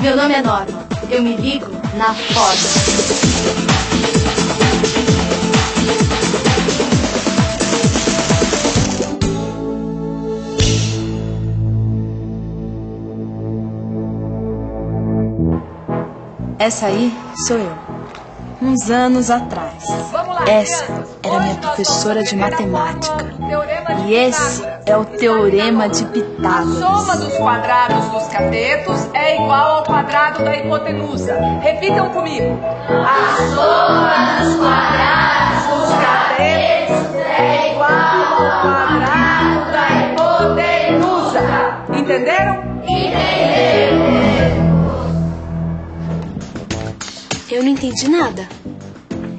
Meu nome é Norma. Eu me ligo na foda. Essa aí sou eu. Uns anos atrás. Essa era minha professora de matemática. E esse é o Teorema de Pitágoras. A soma dos quadrados dos catetos é igual ao quadrado da hipotenusa. Repitam comigo. A soma dos quadrados dos catetos é igual ao quadrado da hipotenusa. Entenderam? Entenderam. Eu não entendi nada.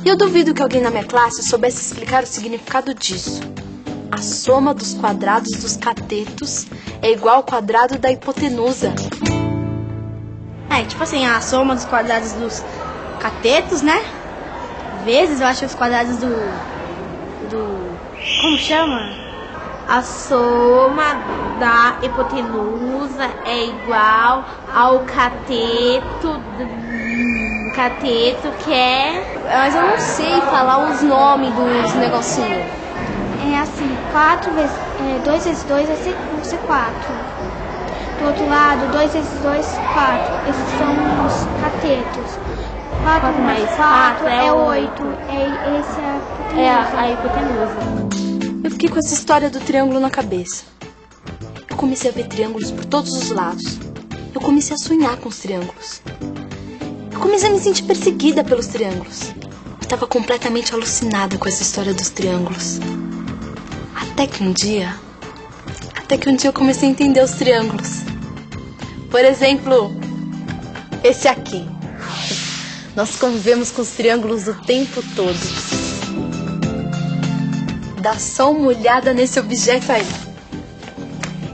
E eu duvido que alguém na minha classe soubesse explicar o significado disso. A soma dos quadrados dos catetos é igual ao quadrado da hipotenusa. Tipo assim, a soma dos quadrados dos catetos, né? Vezes, eu acho, os quadrados do... Como chama? A soma da hipotenusa é igual ao cateto que é... Mas eu não sei falar os nomes dos negocinhos. É assim, 2 vezes 2 vai ser 4. Do outro lado, 2 vezes 2, 4. Esses são os catetos. 4 mais 4 é 8. Esse é a hipotenusa. Eu fiquei com essa história do triângulo na cabeça. Eu comecei a ver triângulos por todos os lados. Eu comecei a sonhar com os triângulos. Eu comecei a me sentir perseguida pelos triângulos. Eu estava completamente alucinada com essa história dos triângulos. Até que um dia eu comecei a entender os triângulos. Por exemplo, esse aqui. Nós convivemos com os triângulos o tempo todo. Dá só uma olhada nesse objeto aí.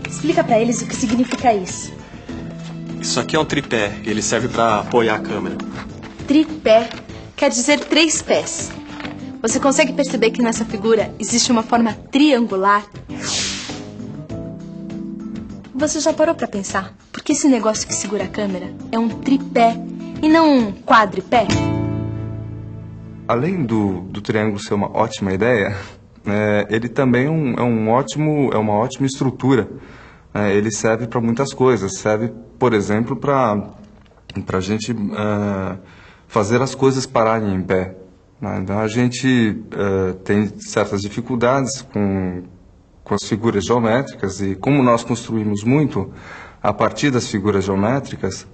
Explica pra eles o que significa isso. Isso aqui é um tripé. Ele serve pra apoiar a câmera. Tripé quer dizer 3 pés. Você consegue perceber que nessa figura existe uma forma triangular? Você já parou pra pensar por que esse negócio que segura a câmera é um tripé e não um quadripé? Além do triângulo ser uma ótima ideia, ele também é uma ótima estrutura. Ele serve para muitas coisas. Serve, por exemplo, para a gente fazer as coisas pararem em pé. Então a gente tem certas dificuldades com as figuras geométricas, e como nós construímos muito a partir das figuras geométricas,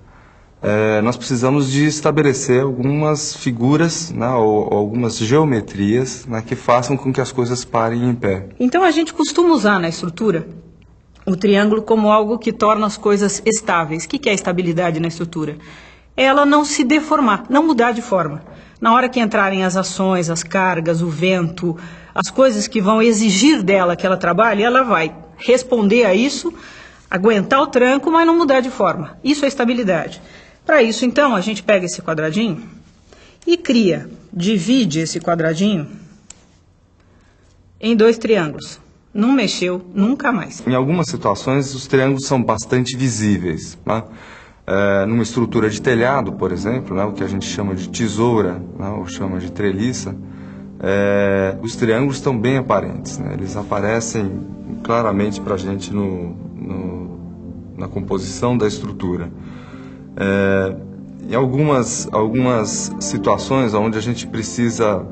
nós precisamos de estabelecer algumas figuras, ou algumas geometrias, que façam com que as coisas parem em pé. Então a gente costuma usar na estrutura o triângulo como algo que torna as coisas estáveis. O que é estabilidade na estrutura? Ela não se deformar, não mudar de forma. Na hora que entrarem as ações, as cargas, o vento, as coisas que vão exigir dela que ela trabalhe, ela vai responder a isso, aguentar o tranco, mas não mudar de forma. Isso é estabilidade. Para isso, então, a gente pega esse quadradinho e divide esse quadradinho em 2 triângulos. Não mexeu nunca mais. Em algumas situações, os triângulos são bastante visíveis, numa estrutura de telhado, por exemplo, o que a gente chama de tesoura, ou chama de treliça, os triângulos estão bem aparentes. Eles aparecem claramente para a gente na composição da estrutura. Em algumas situações onde a gente precisa,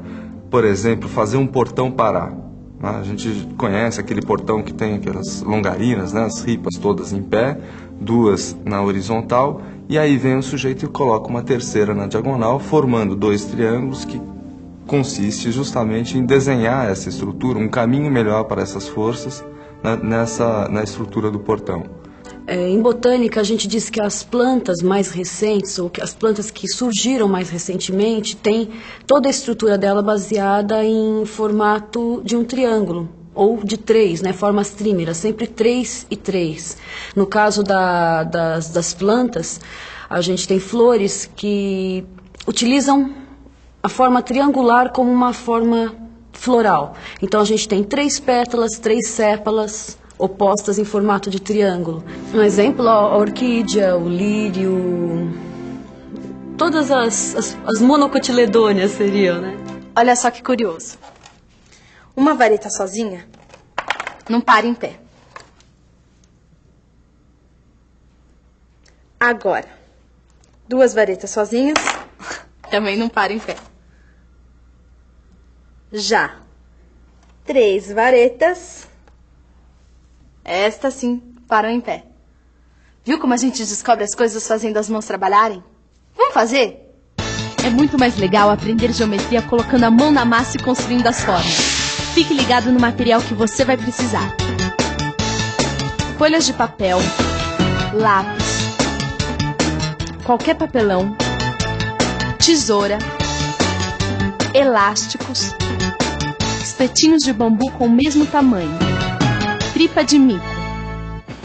por exemplo, fazer um portão parar. A gente conhece aquele portão que tem aquelas longarinas, as ripas todas em pé, 2 na horizontal, e aí vem o sujeito e coloca uma terceira na diagonal, formando 2 triângulos, que consiste justamente em desenhar essa estrutura, um caminho melhor para essas forças na estrutura do portão. Em botânica, a gente diz que as plantas mais recentes, ou que as plantas que surgiram mais recentemente, têm toda a estrutura dela baseada em formato de um triângulo, ou de 3, formas trímeras, sempre 3 e 3. No caso das plantas, a gente tem flores que utilizam a forma triangular como uma forma floral. Então a gente tem 3 pétalas, 3 sépalas, opostas em formato de triângulo. Um exemplo, a orquídea, o lírio, todas as monocotiledôneas seriam, né? Olha só que curioso. Uma vareta sozinha não para em pé. Agora, 2 varetas sozinhas também não param em pé. Já 3 varetas, estas sim param em pé. Viu como a gente descobre as coisas fazendo as mãos trabalharem? Vamos fazer? É muito mais legal aprender geometria colocando a mão na massa e construindo as formas. Fique ligado no material que você vai precisar. Folhas de papel, lápis, qualquer papelão, tesoura, elásticos, espetinhos de bambu com o mesmo tamanho, tripa de mico.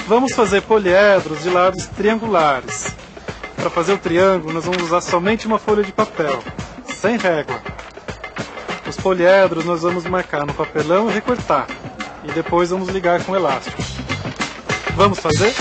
Vamos fazer poliedros de lados triangulares. Para fazer o triângulo, nós vamos usar somente uma folha de papel, sem régua. Os poliedros nós vamos marcar no papelão e recortar. E depois vamos ligar com elástico. Vamos fazer?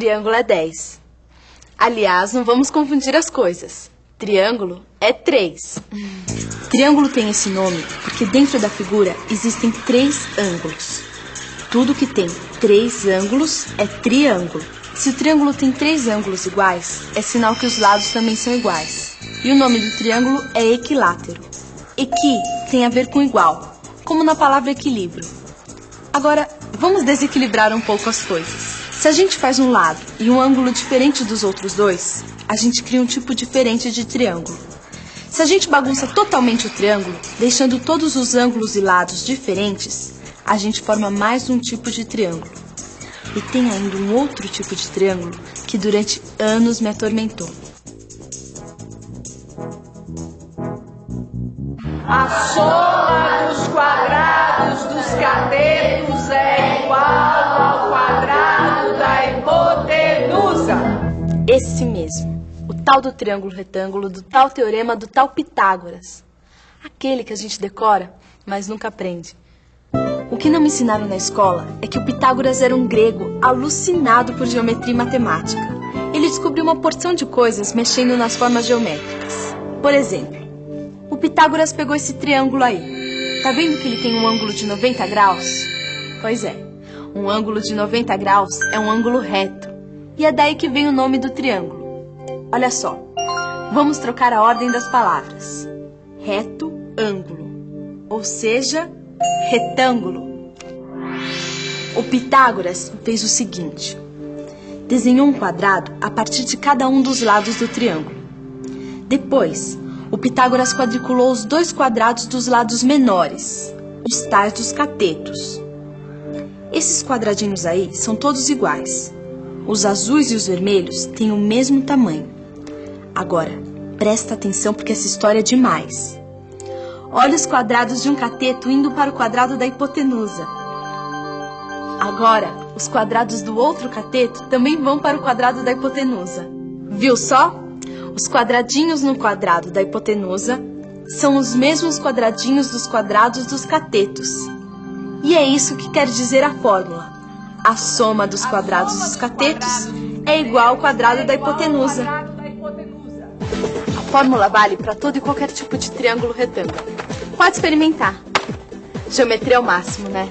triângulo é 10. Aliás, não vamos confundir as coisas. Triângulo é 3. Triângulo tem esse nome porque dentro da figura existem 3 ângulos. Tudo que tem 3 ângulos é triângulo. Se o triângulo tem 3 ângulos iguais, é sinal que os lados também são iguais. E o nome do triângulo é equilátero. Equi tem a ver com igual, como na palavra equilíbrio. Agora, vamos desequilibrar um pouco as coisas. Se a gente faz um lado e um ângulo diferente dos outros dois, a gente cria um tipo diferente de triângulo. Se a gente bagunça totalmente o triângulo, deixando todos os ângulos e lados diferentes, a gente forma mais um tipo de triângulo. E tem ainda um outro tipo de triângulo que durante anos me atormentou. A soma dos quadrados dos catetos é igual ao quadrado da hipotenusa. Esse mesmo, o tal do triângulo retângulo, do tal teorema, do tal Pitágoras. Aquele que a gente decora, mas nunca aprende. O que não me ensinaram na escola é que o Pitágoras era um grego alucinado por geometria e matemática. Ele descobriu uma porção de coisas mexendo nas formas geométricas. Por exemplo, o Pitágoras pegou esse triângulo aí. Tá vendo que ele tem um ângulo de 90 graus? Pois é, um ângulo de 90 graus é um ângulo reto. E é daí que vem o nome do triângulo. Olha só, vamos trocar a ordem das palavras. Reto, ângulo. Ou seja, retângulo. O Pitágoras fez o seguinte: desenhou um quadrado a partir de cada um dos lados do triângulo. Depois, o Pitágoras quadriculou os 2 quadrados dos lados menores, os tais dos catetos. Esses quadradinhos aí são todos iguais. Os azuis e os vermelhos têm o mesmo tamanho. Agora, presta atenção porque essa história é demais. Olha os quadrados de um cateto indo para o quadrado da hipotenusa. Agora, os quadrados do outro cateto também vão para o quadrado da hipotenusa. Viu só? Os quadradinhos no quadrado da hipotenusa são os mesmos quadradinhos dos quadrados dos catetos. E é isso que quer dizer a fórmula. A soma dos quadrados dos catetos é igual ao quadrado da hipotenusa. A fórmula vale para todo e qualquer tipo de triângulo retângulo. Pode experimentar. Geometria é o máximo, né?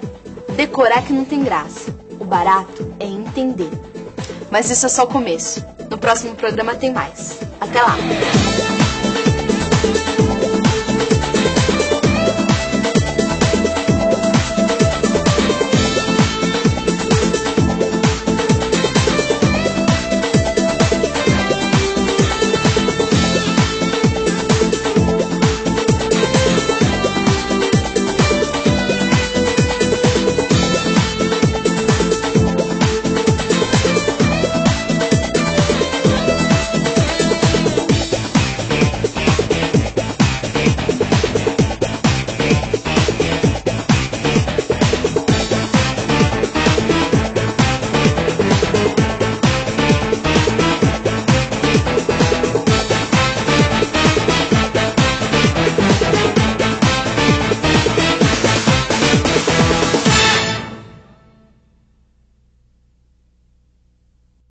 Decorar que não tem graça. O barato é entender. Mas isso é só o começo. No próximo programa tem mais. Até lá!